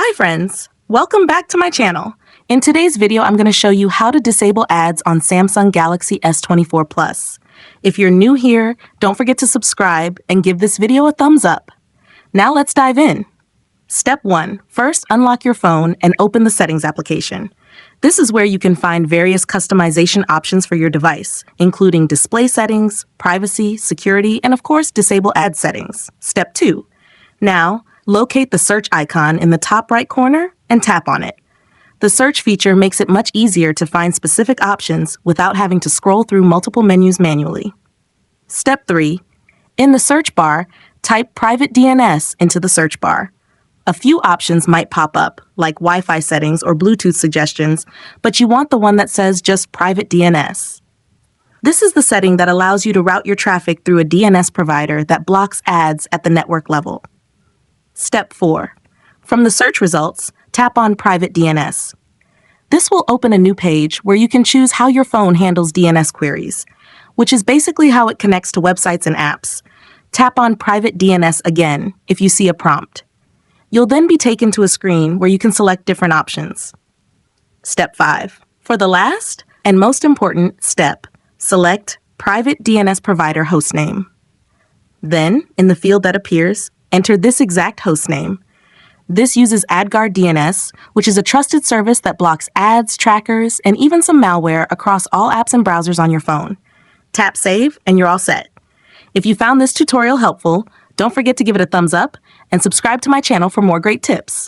Hi friends, welcome back to my channel. In today's video, I'm going to show you how to disable ads on Samsung Galaxy S24 Plus. If you're new here, don't forget to subscribe and give this video a thumbs up. Now let's dive in. Step 1. First, unlock your phone and open the Settings application. This is where you can find various customization options for your device, including display settings, privacy, security, and of course, disable ad settings. Step 2. Now, locate the search icon in the top right corner and tap on it. The search feature makes it much easier to find specific options without having to scroll through multiple menus manually. Step 3. In the search bar, type private DNS into the search bar. A few options might pop up, like Wi-Fi settings or Bluetooth suggestions, but you want the one that says just private DNS. This is the setting that allows you to route your traffic through a DNS provider that blocks ads at the network level. Step 4. From the search results, tap on Private DNS. This will open a new page where you can choose how your phone handles DNS queries, which is basically how it connects to websites and apps. Tap on Private DNS again if you see a prompt. You'll then be taken to a screen where you can select different options. Step 5. For the last and most important step, select Private DNS Provider Hostname. Then, in the field that appears, enter this exact hostname. This uses AdGuard DNS, which is a trusted service that blocks ads, trackers, and even some malware across all apps and browsers on your phone. Tap Save, and you're all set. If you found this tutorial helpful, don't forget to give it a thumbs up and subscribe to my channel for more great tips.